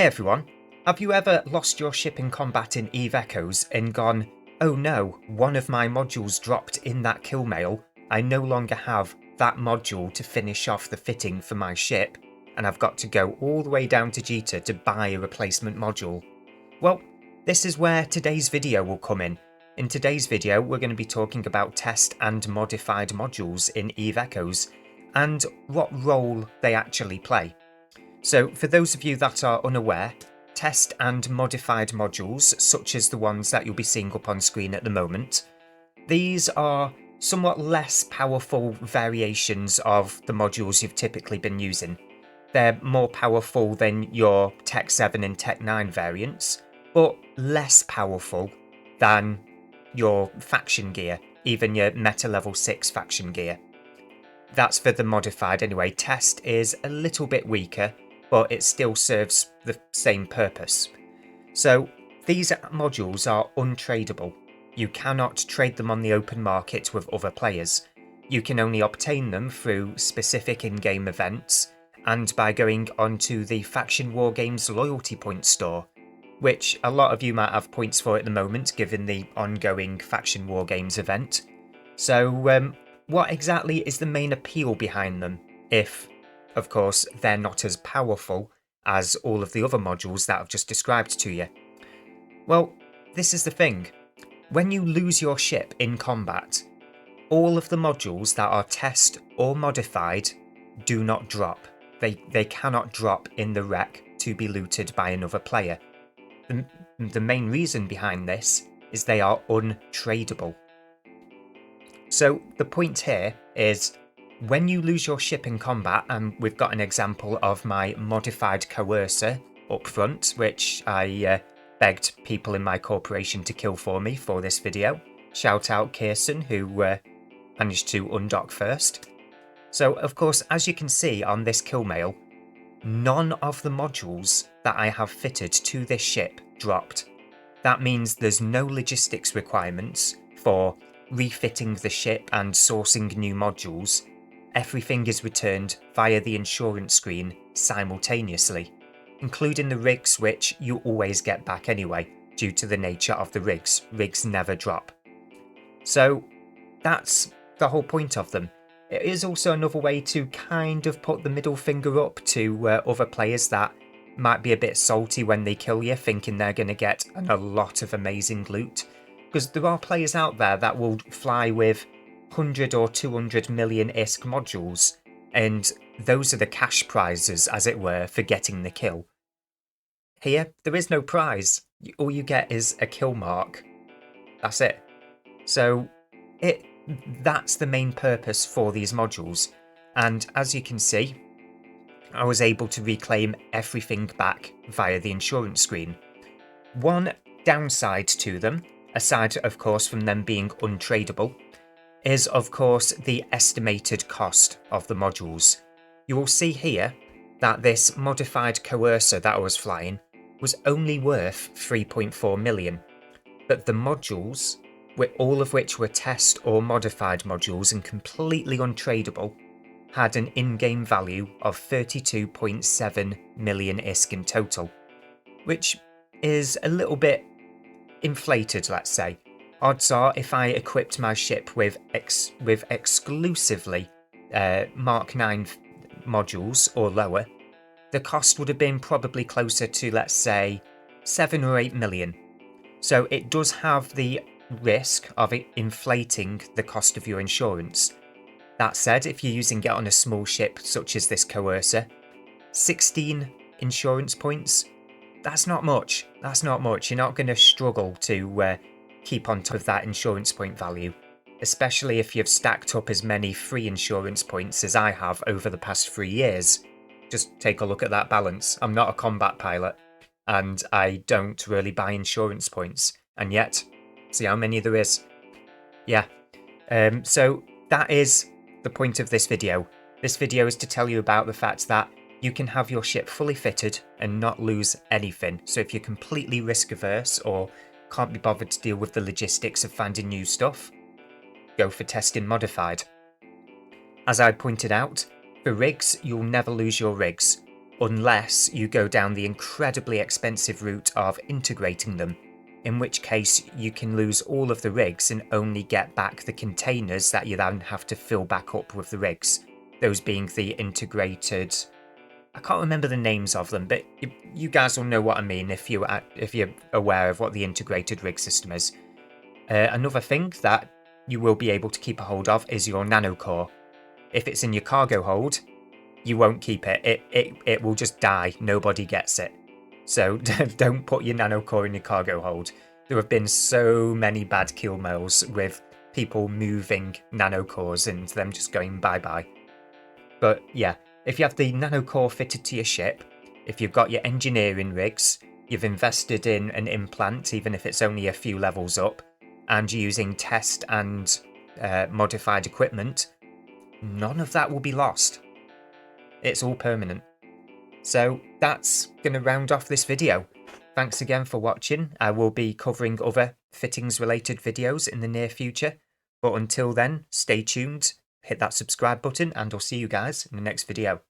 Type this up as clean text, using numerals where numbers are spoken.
Hey everyone, have you ever lost your ship in combat in Eve Echoes and gone, oh no, one of my modules dropped in that kill mail, I no longer have that module to finish off the fitting for my ship, and I've got to go all the way down to Jita to buy a replacement module? Well, this is where today's video will come in. In today's video, we're going to be talking about test and modified modules in Eve Echoes, and what role they actually play. So for those of you that are unaware, test and modified modules, such as the ones that you'll be seeing up on screen at the moment, these are somewhat less powerful variations of the modules you've typically been using. They're more powerful than your Tech 7 and Tech 9 variants, but less powerful than your faction gear, even your meta level 6 faction gear. That's for the modified anyway. Test is a little bit weaker, but it still serves the same purpose. So these modules are untradeable. You cannot trade them on the open market with other players. You can only obtain them through specific in-game events and by going onto the Faction Wargames loyalty point store, which a lot of you might have points for at the moment given the ongoing Faction Wargames event. So what exactly is the main appeal behind them if, of course, they're not as powerful as all of the other modules that I've just described to you? Well, this is the thing. When you lose your ship in combat, all of the modules that are test or modified do not drop. They cannot drop in the wreck to be looted by another player. The main reason behind this is they are untradeable. So the point here is, when you lose your ship in combat, and we've got an example of my modified coercer up front, which I begged people in my corporation to kill for me for this video. Shout out Kirsten, who managed to undock first. So of course, as you can see on this kill mail, none of the modules that I have fitted to this ship dropped. That means there's no logistics requirements for refitting the ship and sourcing new modules. Everything is returned via the insurance screen simultaneously, including the rigs, which you always get back anyway, due to the nature of the rigs. Rigs never drop. So that's the whole point of them. It is also another way to kind of put the middle finger up to other players that might be a bit salty when they kill you, thinking they're going to get a lot of amazing loot. Because there are players out there that will fly with 100 or 200 million ISK modules, and those are the cash prizes, as it were, for getting the kill. Here, there is no prize. All you get is a kill mark. That's it. So that's the main purpose for these modules. And as you can see, I was able to reclaim everything back via the insurance screen. One downside to them, aside of course from them being untradeable, is of course the estimated cost of the modules. You will see here that this modified coercer that I was flying was only worth 3.4 million, but the modules, all of which were test or modified modules and completely untradeable, had an in-game value of 32.7 million ISK in total, which is a little bit inflated, let's say. Odds are, if I equipped my ship with exclusively Mark 9 modules or lower, the cost would have been probably closer to, let's say, 7 or 8 million. So it does have the risk of it inflating the cost of your insurance. That said, if you're using it on a small ship such as this coercer, 16 insurance points, that's not much. That's not much. You're not going to struggle to keep on top of that insurance point value, especially if you've stacked up as many free insurance points as I have over the past 3 years. Just take a look at that balance. I'm not a combat pilot, and I don't really buy insurance points, and yet, see how many there is. Yeah, so that is the point of this video. This video is to tell you about the fact that you can have your ship fully fitted and not lose anything. So if you're completely risk averse or can't be bothered to deal with the logistics of finding new stuff, go for testing modified. As I pointed out, for rigs, you'll never lose your rigs. unless you go down the incredibly expensive route of integrating them, in which case you can lose all of the rigs and only get back the containers that you then have to fill back up with the rigs. Those being the integrated... I can't remember the names of them, but you guys will know what I mean if you're aware of what the integrated rig system is. Another thing that you will be able to keep a hold of is your nanocore. If it's in your cargo hold, you won't keep it. It will just die. Nobody gets it. So don't put your nanocore in your cargo hold. There have been so many bad kill mails with people moving nanocores and them just going bye-bye. But yeah, if you have the nanocore fitted to your ship, if you've got your engineering rigs, you've invested in an implant, even if it's only a few levels up, and you're using test and modified equipment, none of that will be lost. It's all permanent. So that's going to round off this video. Thanks again for watching. I will be covering other fittings related videos in the near future. But until then, stay tuned, hit that subscribe button, and I'll see you guys in the next video.